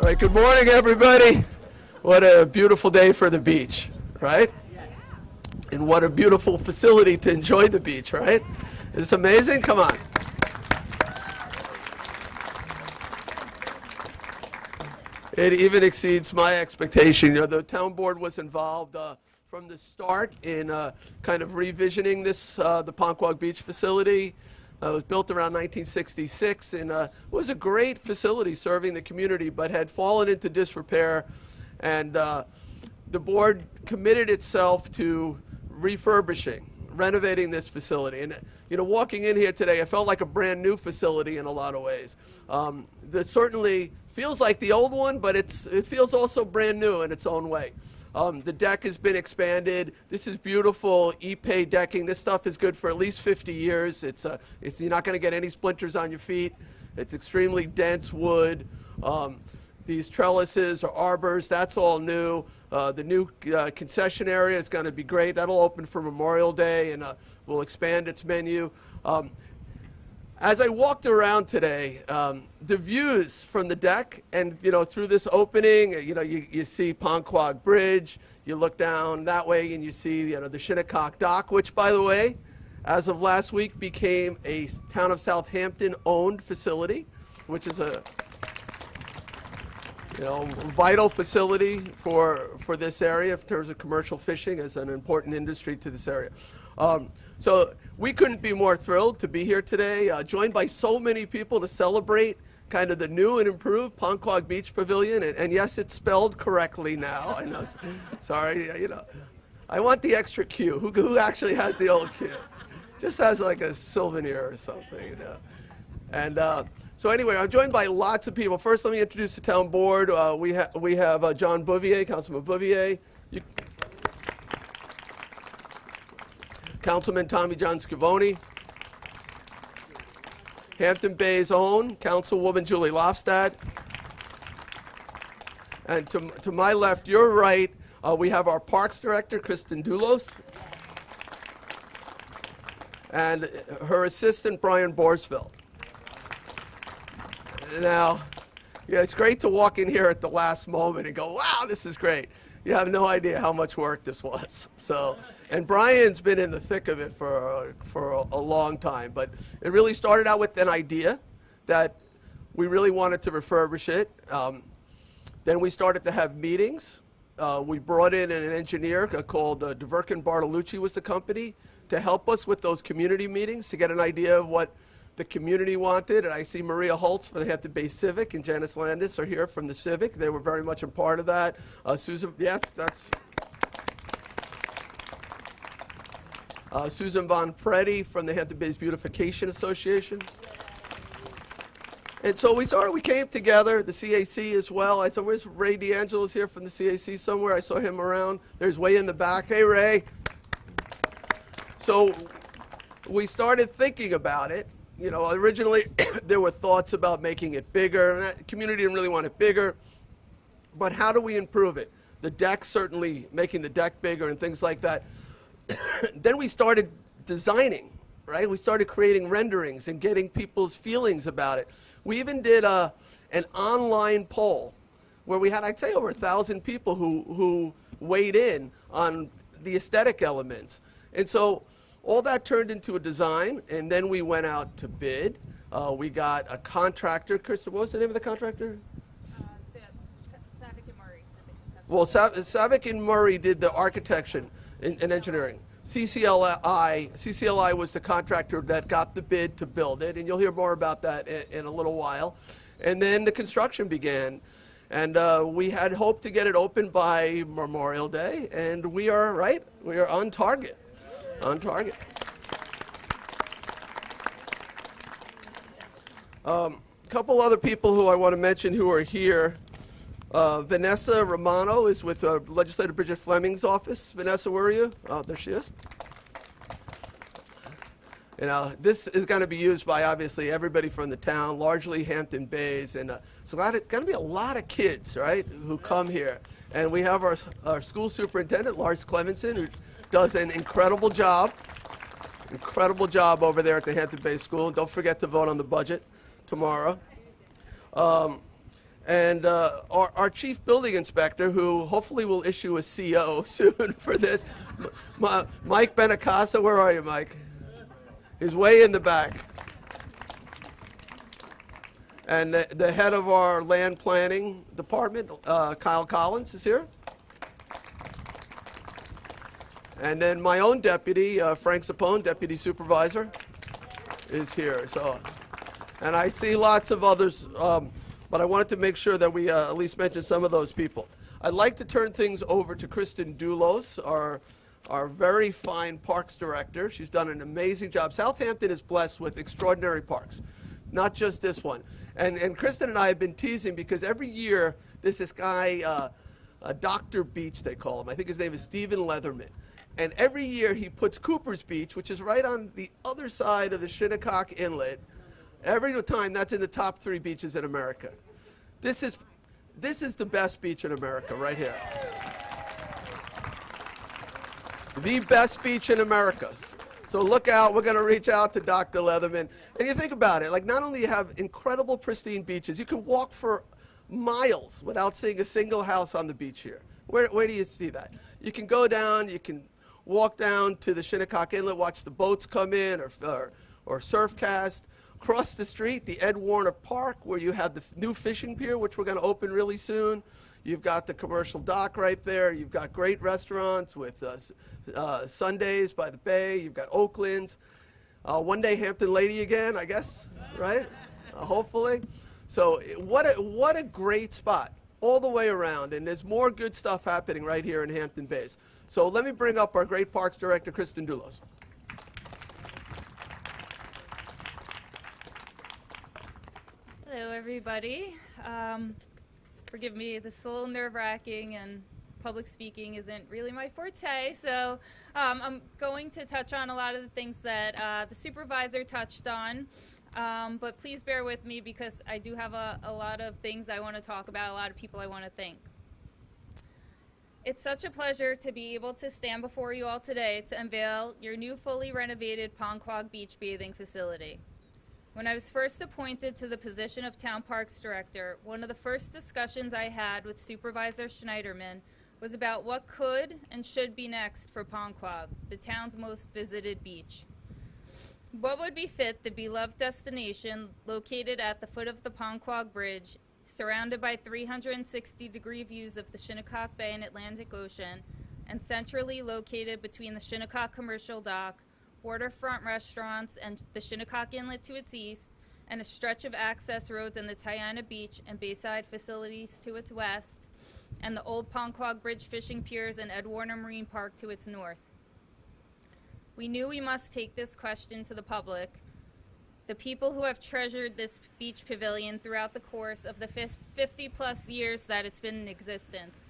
right, good morning, everybody. What a beautiful day for the beach, right? Yes. And what a beautiful facility to enjoy the beach, right? Is this amazing? Come on. It even exceeds my expectation. You know, the town board was involved from the start in kind of revisioning this, the Ponquogue Beach facility. It was built around 1966 and was a great facility serving the community, but had fallen into disrepair. And the board committed itself to refurbishing, renovating this facility. And you know, walking in here today, it felt like a brand new facility in a lot of ways. That certainly feels like the old one, but it feels also brand new in its own way. The deck has been expanded. This is beautiful Ipe decking. This stuff is good for at least 50 years. You're not going to get any splinters on your feet. It's extremely dense wood. These trellises or arbors, that's all new. The new concession area is going to be great. That'll open for Memorial Day, and we'll expand its menu. As I walked around today, the views from the deck and, you know, through this opening, you know, you see Ponquogue Bridge, you look down that way and you see, you know, the Shinnecock Dock, which, by the way, as of last week became a town of Southampton owned facility, which is a, you know, vital facility for this area in terms of commercial fishing as an important industry to this area. So we couldn't be more thrilled to be here today, joined by so many people to celebrate kind of the new and improved Ponquogue Beach Pavilion. And yes, it's spelled correctly now. I know. Sorry, you know. I want the extra Q. Who actually has the old Q? Just as like a souvenir or something, you know. And so anyway, I'm joined by lots of people. First, let me introduce the town board. We have John Bouvier, Councilman Bouvier. Councilman Tommy John Scavone, Hampton Bay's own Councilwoman Julie Lofstad, and to my left, your right, we have our Parks Director, Kristen Doulos, and her assistant, Brian Borsfeld. Now, yeah, it's great to walk in here at the last moment and go, wow, this is great. You have no idea how much work this was. So, and Brian's been in the thick of it for a long time, but it really started out with an idea that we really wanted to refurbish it. Then we started to have meetings. We brought in an engineer called DeVerkin Bartolucci was the company to help us with those community meetings to get an idea of what the community wanted. And I see Maria Holtz from the Hampton Bay Civic and Janice Landis are here from the Civic. They were very much a part of that. Susan, yes, that's Susan Von Freddy from the Hampton Bays Beautification Association. And so we came together, the CAC as well. I said, where's Ray D'Angelo's here from the CAC somewhere? I saw him around. There's way in the back. Hey, Ray. So we started thinking about it. You know, originally there were thoughts about making it bigger. The community didn't really want it bigger. But how do we improve it? The deck, certainly making the deck bigger and things like that. Then we started designing, right? We started creating renderings and getting people's feelings about it. We even did an online poll where we had, I'd say, over 1,000 people who weighed in on the aesthetic elements. And so all that turned into a design, and then we went out to bid. We got a contractor. Kristen, what was the name of the contractor? Savick and Murray did the conception. Well, Savick and Murray did the architecture and engineering. CCLI was the contractor that got the bid to build it, and you'll hear more about that in a little while. And then the construction began, and we had hoped to get it open by Memorial Day, and we are on target. On target. Couple other people who I want to mention who are here. Vanessa Romano is with Legislator Bridget Fleming's office. Vanessa, where are you? Oh, there she is. You know, this is going to be used by obviously everybody from the town, largely Hampton Bays, and it's going to be a lot of kids, right, who come here. And we have our school superintendent, Lars Clemenson, who does an incredible job over there at the Hampton Bay School. Don't forget to vote on the budget tomorrow. And our chief building inspector, who hopefully will issue a CO soon for this, Mike Benacasa. Where are you, Mike? He's way in the back. And the head of our land planning department, Kyle Collins, is here. And then my own deputy, Frank Sapone, deputy supervisor, is here. So, and I see lots of others, but I wanted to make sure that we at least mention some of those people. I'd like to turn things over to Kristen Doulos, our very fine parks director. She's done an amazing job. Southampton is blessed with extraordinary parks, not just this one. And Kristen and I have been teasing because every year there's this guy, Dr. Beach, they call him. I think his name is Stephen Leatherman. And every year he puts Cooper's Beach, which is right on the other side of the Shinnecock Inlet. Every time that's in the top 3 beaches in America. This is the best beach in America right here. The best beach in America. So look out, we're going to reach out to Dr. Leatherman. And you think about it, like not only you have incredible pristine beaches, you can walk for miles without seeing a single house on the beach here. Where do you see that? You can go down, you can walk down to the Shinnecock Inlet, watch the boats come in or surf cast. Across the street, the Ed Warner Park, where you have the new fishing pier, which we're going to open really soon. You've got the commercial dock right there. You've got great restaurants with Sundays by the Bay. You've got Oakland's. One day Hampton Lady again, I guess, right? Hopefully. So what a great spot all the way around. And there's more good stuff happening right here in Hampton Bays. So let me bring up our great parks director, Kristen Doulos. Hello, everybody. Forgive me, this is a little nerve-wracking, and public speaking isn't really my forte, so I'm going to touch on a lot of the things that the supervisor touched on, but please bear with me because I do have a lot of things I want to talk about, a lot of people I want to thank. It's such a pleasure to be able to stand before you all today to unveil your new fully renovated Ponquogue Beach bathing facility. When I was first appointed to the position of Town Parks Director, one of the first discussions I had with Supervisor Schneiderman was about what could and should be next for Ponquogue, the town's most visited beach. What would befit the beloved destination located at the foot of the Ponquogue Bridge, surrounded by 360-degree views of the Shinnecock Bay and Atlantic Ocean, and centrally located between the Shinnecock Commercial Dock, waterfront restaurants, and the Shinnecock Inlet to its east, and a stretch of access roads in the Tiana Beach and Bayside facilities to its west, and the old Ponquogue Bridge fishing piers and Ed Warner Marine Park to its north. We knew we must take this question to the public, the people who have treasured this beach pavilion throughout the course of the 50-plus years that it's been in existence.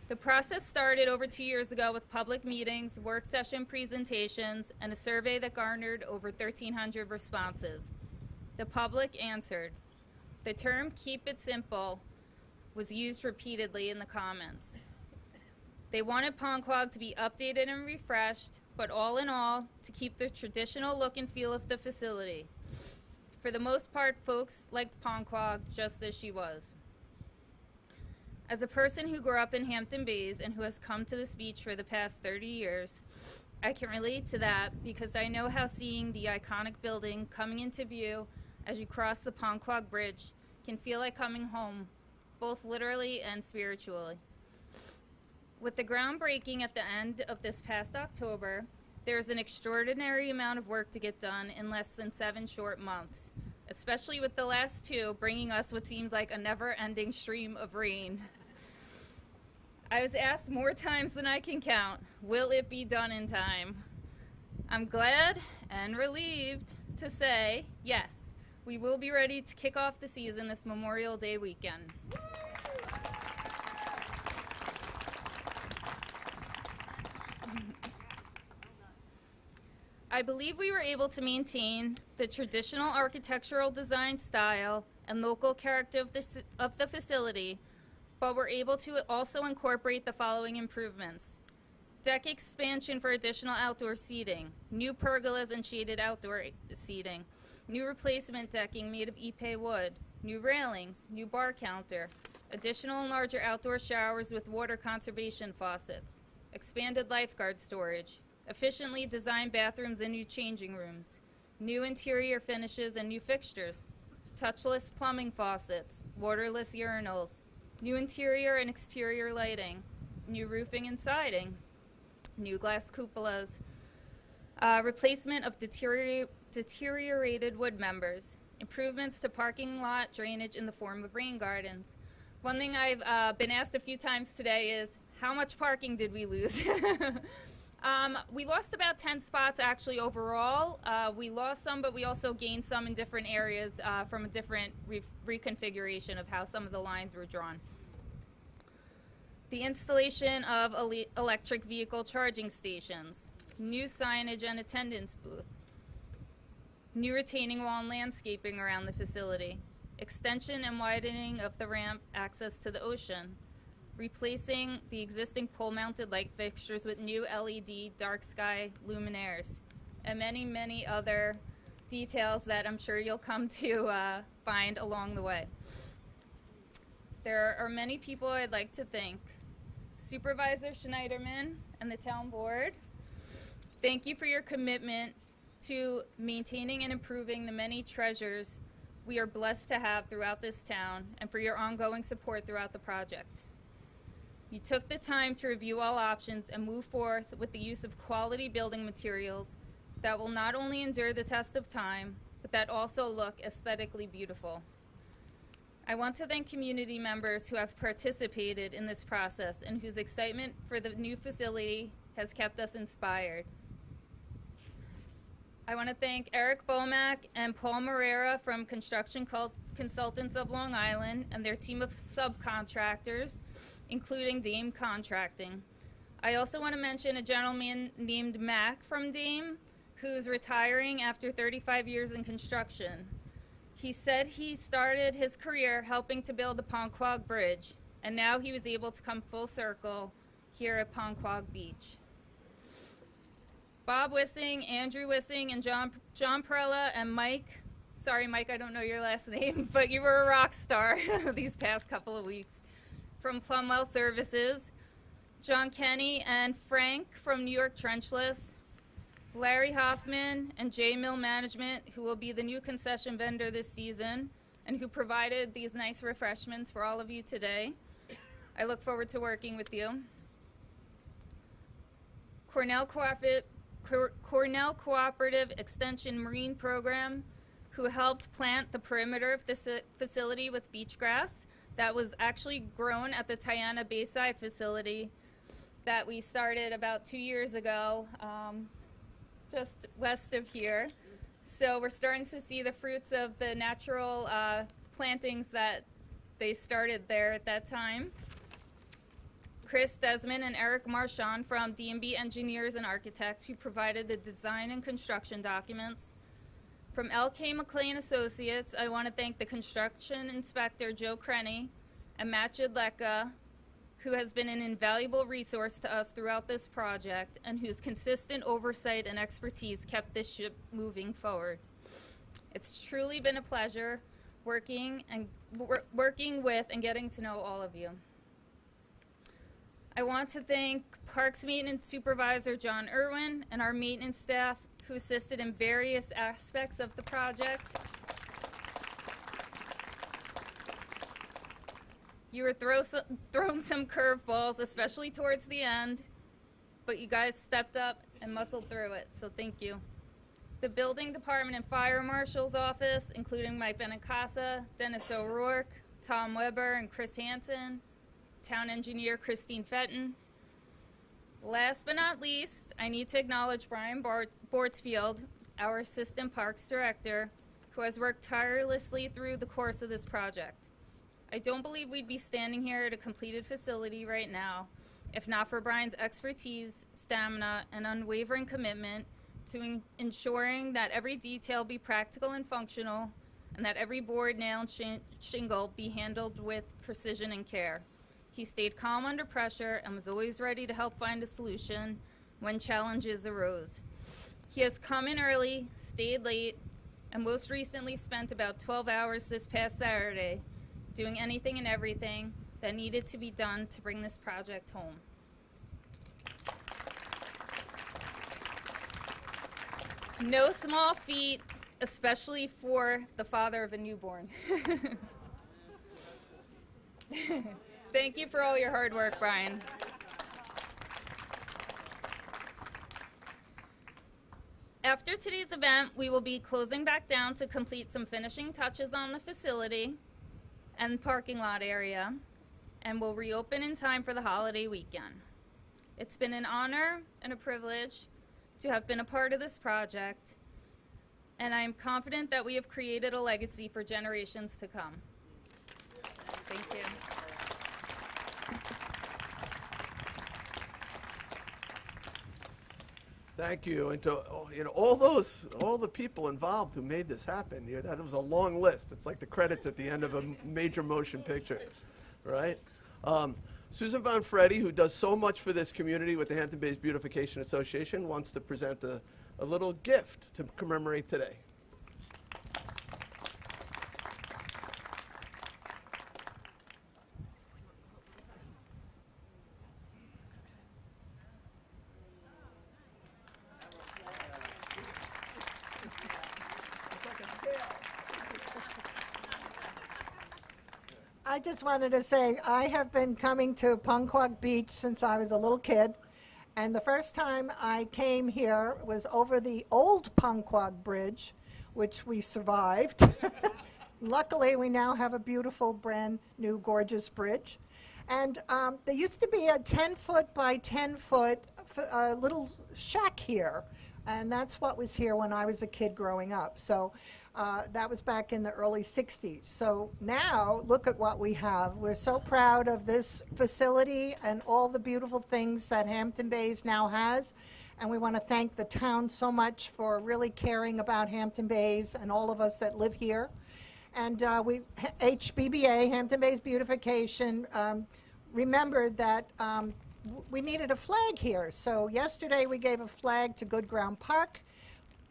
The process started over 2 years ago with public meetings, work session presentations, and a survey that garnered over 1,300 responses. The public answered. The term "keep it simple" was used repeatedly in the comments. They wanted Ponquogue to be updated and refreshed, but all in all, to keep the traditional look and feel of the facility. For the most part, folks liked Ponquogue just as she was. As a person who grew up in Hampton Bays and who has come to this beach for the past 30 years, I can relate to that because I know how seeing the iconic building coming into view as you cross the Ponquogue Bridge can feel like coming home, both literally and spiritually. With the groundbreaking at the end of this past October, there is an extraordinary amount of work to get done in less than 7 short months, especially with the last 2 bringing us what seemed like a never-ending stream of rain. I was asked more times than I can count, will it be done in time? I'm glad and relieved to say, yes, we will be ready to kick off the season this Memorial Day weekend. I believe we were able to maintain the traditional architectural design style and local character of the facility, but we're able to also incorporate the following improvements: deck expansion for additional outdoor seating, new pergolas and shaded outdoor seating, new replacement decking made of Ipe wood, new railings, new bar counter, additional and larger outdoor showers with water conservation faucets, expanded lifeguard storage, efficiently designed bathrooms and new changing rooms, new interior finishes and new fixtures, touchless plumbing faucets, waterless urinals, new interior and exterior lighting, new roofing and siding, new glass cupolas, replacement of deteriorated wood members, improvements to parking lot drainage in the form of rain gardens. One thing I've been asked a few times today is, how much parking did we lose? We lost about 10 spots actually overall. We lost some, but we also gained some in different areas from a different reconfiguration of how some of the lines were drawn. The installation of electric vehicle charging stations, new signage and attendance booth, new retaining wall and landscaping around the facility, extension and widening of the ramp access to the ocean, replacing the existing pole-mounted light fixtures with new LED dark sky luminaires, and many, many other details that I'm sure you'll come to find along the way. There are many people I'd like to thank. Supervisor Schneiderman and the town board, thank you for your commitment to maintaining and improving the many treasures we are blessed to have throughout this town, and for your ongoing support throughout the project. You took the time to review all options and move forth with the use of quality building materials that will not only endure the test of time, but that also look aesthetically beautiful. I want to thank community members who have participated in this process and whose excitement for the new facility has kept us inspired. I want to thank Eric Bomack and Paul Moreira from Construction Consultants of Long Island and their team of subcontractors, including Dame Contracting. I also want to mention a gentleman named Mac from Dame, who's retiring after 35 years in construction. He said he started his career helping to build the Ponquogue Bridge, and now he was able to come full circle here at Ponquogue Beach. Bob Wissing, Andrew Wissing, and John Perella, and Mike. Sorry, Mike, I don't know your last name, but you were a rock star these past couple of weeks. From Plumwell Services, John Kenny and Frank from New York Trenchless, Larry Hoffman and J Mill Management, who will be the new concession vendor this season and who provided these nice refreshments for all of you today. I look forward to working with you. Cornell Cooperative Extension Marine Program, who helped plant the perimeter of this facility with beach grass that was actually grown at the Tiana Bayside facility that we started about 2 years ago, just west of here. So we're starting to see the fruits of the natural plantings that they started there at that time. Chris Desmond and Eric Marchand from D&B Engineers and Architects, who provided the design and construction documents. From L.K. McLean Associates, I want to thank the construction inspector, Joe Crenny, and Matt Jidlecka, who has been an invaluable resource to us throughout this project and whose consistent oversight and expertise kept this ship moving forward. It's truly been a pleasure working with and getting to know all of you. I want to thank Parks Maintenance Supervisor John Irwin and our maintenance staff who assisted in various aspects of the project. You were thrown some curveballs, especially towards the end, but you guys stepped up and muscled through it, so thank you. The building department and fire marshal's office, including Mike Benincasa, Dennis O'Rourke, Tom Weber, and Chris Hansen, town engineer Christine Fenton. Last but not least, I need to acknowledge Brian Bortsfield, our assistant parks director, who has worked tirelessly through the course of this project. I don't believe we'd be standing here at a completed facility right now if not for Brian's expertise, stamina, and unwavering commitment to ensuring that every detail be practical and functional, and that every board, nail, and shingle be handled with precision and care. He stayed calm under pressure and was always ready to help find a solution when challenges arose. He has come in early, stayed late, and most recently spent about 12 hours this past Saturday doing anything and everything that needed to be done to bring this project home. No small feat, especially for the father of a newborn. Thank you for all your hard work, Brian. After today's event, we will be closing back down to complete some finishing touches on the facility and parking lot area, and will reopen in time for the holiday weekend. It's been an honor and a privilege to have been a part of this project, and I am confident that we have created a legacy for generations to come. Thank you. Thank you, and to all the people involved who made this happen. That was a long list. It's like the credits at the end of a major motion picture, right? Susan Von Freddy, who does so much for this community with the Hampton Bays Beautification Association, wants to present a little gift to commemorate today. I just wanted to say I have been coming to Ponquogue Beach since I was a little kid, and the first time I came here was over the old Ponquogue Bridge, which we survived. Luckily, we now have a beautiful, brand new, gorgeous bridge. And there used to be a 10-foot by 10-foot little shack here, and that's what was here when I was a kid growing up. So that was back in the early 60s. So now, look at what we have. We're so proud of this facility and all the beautiful things that Hampton Bays now has. And we want to thank the town so much for really caring about Hampton Bays and all of us that live here. And HBBA, Hampton Bays Beautification, remembered that we needed a flag here. So yesterday we gave a flag to Good Ground Park,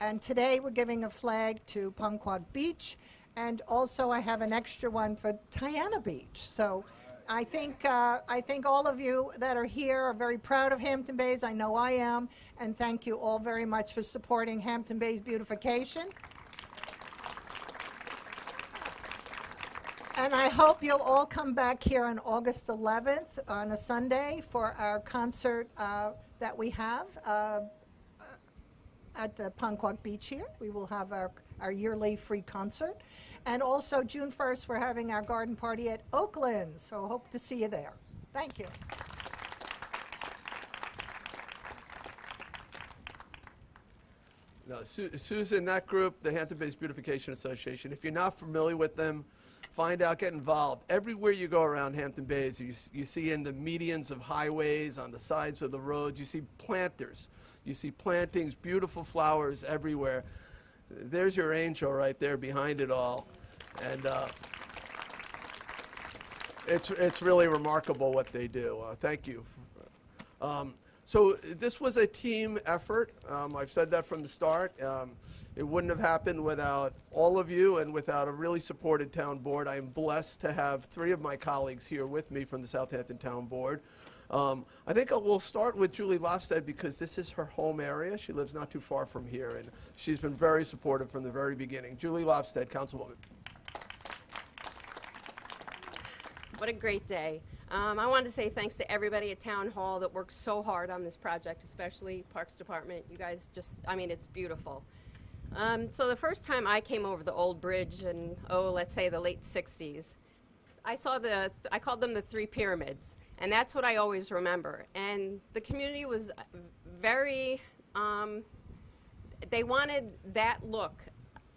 and today we're giving a flag to Ponquogue Beach, and also I have an extra one for Tiana Beach. So I think all of you that are here are very proud of Hampton Bays. I know I am, and thank you all very much for supporting Hampton Bays Beautification. And I hope you'll all come back here on August 11th on a Sunday for our concert that we have at the Ponquogue Beach here. We will have our yearly free concert. And also June 1st, we're having our garden party at Oakland. So hope to see you there. Thank you. Now, Susan, that group, the Hampton Bays Beautification Association, if you're not familiar with them, find out, get involved. Everywhere you go around Hampton Bays, you see in the medians of highways, on the sides of the roads, you see planters. You see plantings, beautiful flowers everywhere. There's your angel right there behind it all. And it's really remarkable what they do. Thank you. So this was a team effort. I've said that from the start. It wouldn't have happened without all of you and without a really supported town board. I am blessed to have 3 of my colleagues here with me from the Southampton Town Board. I think we'll start with Julie Lofstad because this is her home area. She lives not too far from here, and she's been very supportive from the very beginning. Julie Lofstad, Councilwoman. What a great day. I wanted to say thanks to everybody at Town Hall that worked so hard on this project, especially Parks Department. You guys just, I mean, it's beautiful. So the first time I came over the old bridge in, let's say the late 60s, I called them the 3 pyramids, and that's what I always remember. And the community was very, they wanted that look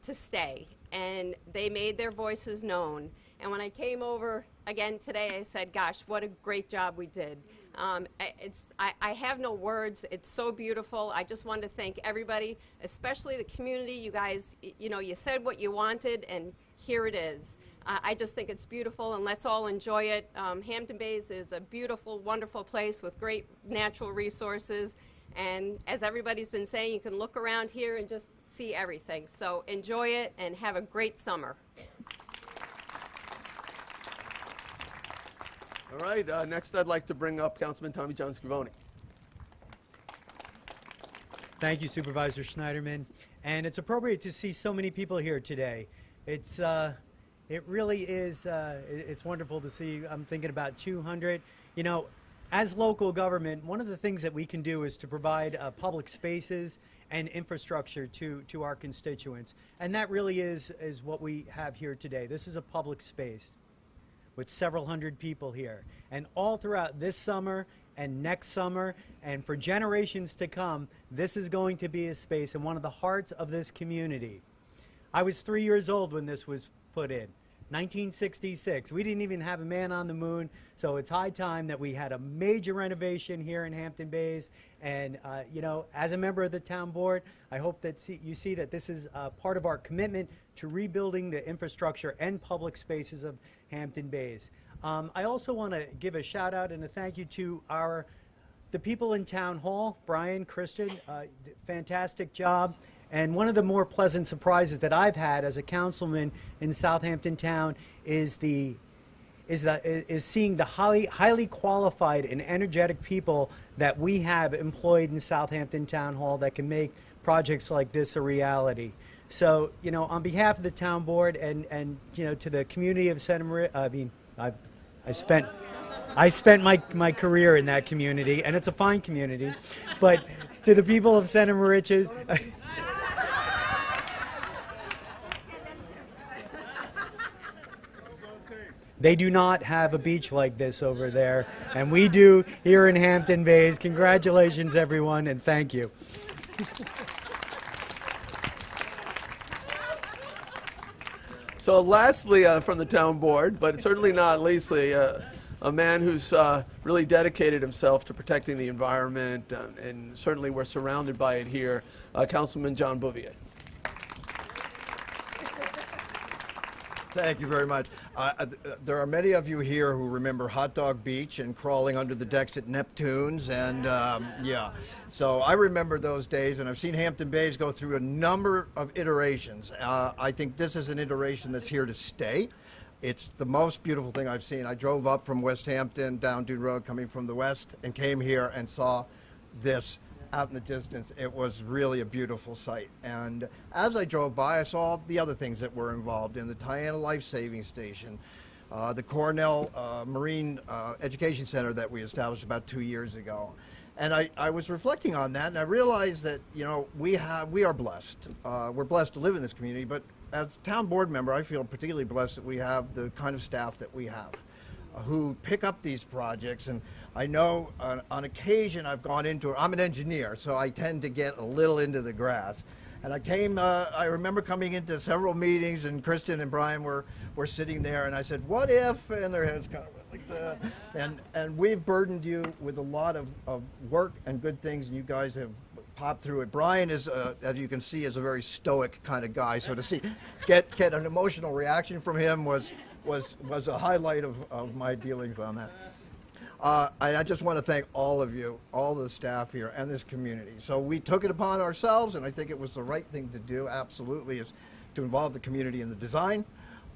to stay, and they made their voices known. And when I came over again today, I said, gosh, what a great job we did. I have no words. It's so beautiful. I just wanted to thank everybody, especially the community. You guys, you said what you wanted, and here it is. I just think it's beautiful, and let's all enjoy it. Hampton Bays is a beautiful, wonderful place with great natural resources. And as everybody's been saying, you can look around here and just see everything. So enjoy it and have a great summer. All right, next I'd like to bring up Councilman Tommy John Scrivoni. Thank you, Supervisor Schneiderman. And it's appropriate to see so many people here today. It really is, it's wonderful to see. I'm thinking about 200. You know, as local government, one of the things that we can do is to provide public spaces and infrastructure to our constituents. And that really is what we have here today. This is a public space with several hundred people here. And all throughout this summer and next summer and for generations to come, this is going to be a space and one of the hearts of this community. I was 3 years old when this was put in, 1966. We didn't even have a man on the moon, so it's high time that we had a major renovation here in Hampton Bays. And you know, as a member of the town board, I hope that you see that this is part of our commitment to rebuilding the infrastructure and public spaces of Hampton Bays. I also want to give a shout out and a thank you to the people in Town Hall. Brian, Kristen, fantastic job. And one of the more pleasant surprises that I've had as a councilman in Southampton Town is seeing the highly qualified and energetic people that we have employed in Southampton Town Hall that can make projects like this a reality. So, you know, on behalf of the town board and you know, to the community of Santa Maria, I mean, I spent my career in that community, and it's a fine community, but to the people of Santa Maria, they do not have a beach like this over there, and we do here in Hampton Bays. Congratulations, everyone, and thank you. So lastly, from the town board, but certainly not leastly, a man who's really dedicated himself to protecting the environment, and certainly we're surrounded by it here, Councilman John Bouvier. Thank you very much. There are many of you here who remember Hot Dog Beach and crawling under the decks at Neptune's, and yeah. So I remember those days, and I've seen Hampton Bays go through a number of iterations. I think this is an iteration that's here to stay. It's the most beautiful thing I've seen. I drove up from West Hampton, down Dune Road, coming from the west, and came here and saw this out in the distance. It was really a beautiful sight. And as I drove by, I saw the other things that were involved in the Tiana Life Saving Station, the Cornell Marine Education Center that we established about 2 years ago. And I was reflecting on that, and I realized that, you know, we are blessed. We're blessed to live in this community, but as a town board member, I feel particularly blessed that we have the kind of staff that we have who pick up these projects. And I know on occasion I've gone into, I'm an engineer, so I tend to get a little into the grass. And I remember coming into several meetings, and Kristen and Brian were sitting there, and I said, what if? And their heads kind of went like that. And we've burdened you with a lot of work and good things, and you guys have popped through it. Brian is, as you can see, is a very stoic kind of guy, so to get an emotional reaction from him was a highlight of my dealings on that. I just want to thank all of you, all the staff here, and this community. So we took it upon ourselves, and I think it was the right thing to do, absolutely, is to involve the community in the design,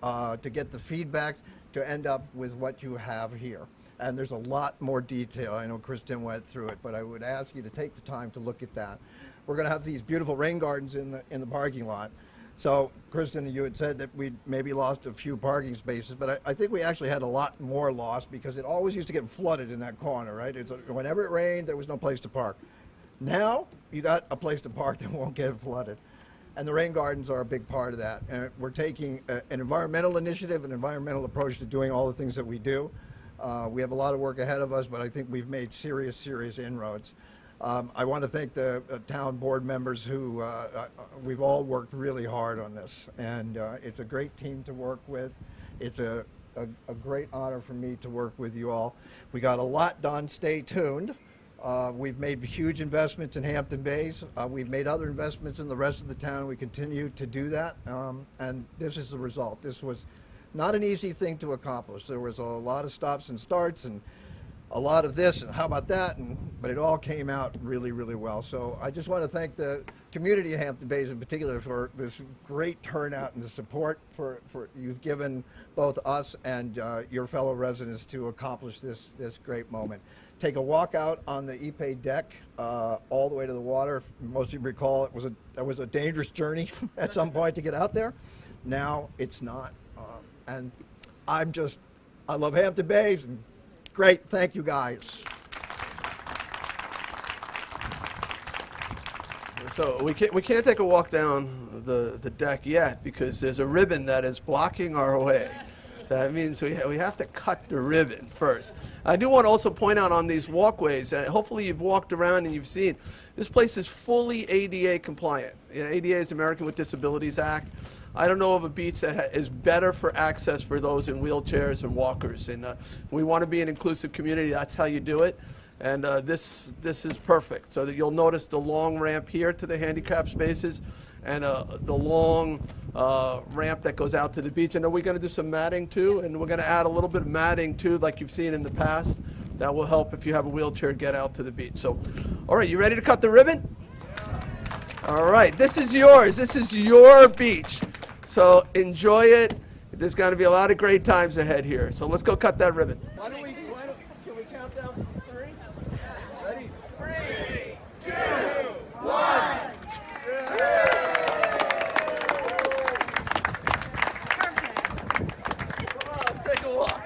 to get the feedback, to end up with what you have here. And there's a lot more detail. I know Kristen went through it, but I would ask you to take the time to look at that. We're going to have these beautiful rain gardens in the parking lot. So, Kristen, you had said that we maybe lost a few parking spaces, but I think we actually had a lot more lost because it always used to get flooded in that corner, right? Whenever it rained, there was no place to park. Now, you got a place to park that won't get flooded. And the rain gardens are a big part of that. And we're taking an environmental initiative, an environmental approach to doing all the things that we do. We have a lot of work ahead of us, but I think we've made serious inroads. I want to thank the town board members who we've all worked really hard on this, and it's a great team to work with. It's a great honor for me to work with you all. We got a lot done. Stay tuned. We've made huge investments in Hampton Bays. We've made other investments in the rest of the town. We continue to do that, and this is the result. This was not an easy thing to accomplish. There was a lot of stops and starts, and a lot of this and how about that, but it all came out really, really well. So I just want to thank the community of Hampton Bays in particular for this great turnout and the support for you've given both us and your fellow residents to accomplish this great moment. Take a walk out on the Ipe deck all the way to the water. Most of you recall it was a dangerous journey at some point to get out there. Now it's not, and I love Hampton Bays. And great, thank you guys. So we can't take a walk down the deck yet because there's a ribbon that is blocking our way. So that means we have to cut the ribbon first. I do want to also point out on these walkways, hopefully you've walked around and you've seen, this place is fully ADA compliant. ADA is American with Disabilities Act. I don't know of a beach that is better for access for those in wheelchairs and walkers. And we want to be an inclusive community. That's how you do it. And this is perfect. So that you'll notice the long ramp here to the handicap spaces and the long ramp that goes out to the beach. And are we going to do some matting too? And we're going to add a little bit of matting too, like you've seen in the past. That will help if you have a wheelchair get out to the beach. So, all right, you ready to cut the ribbon? All right, this is yours. This is your beach. So enjoy it. There's going to be a lot of great times ahead here. So let's go cut that ribbon. Can we count down from 3? Ready? 3, 2, 1. Come on, let's take a walk.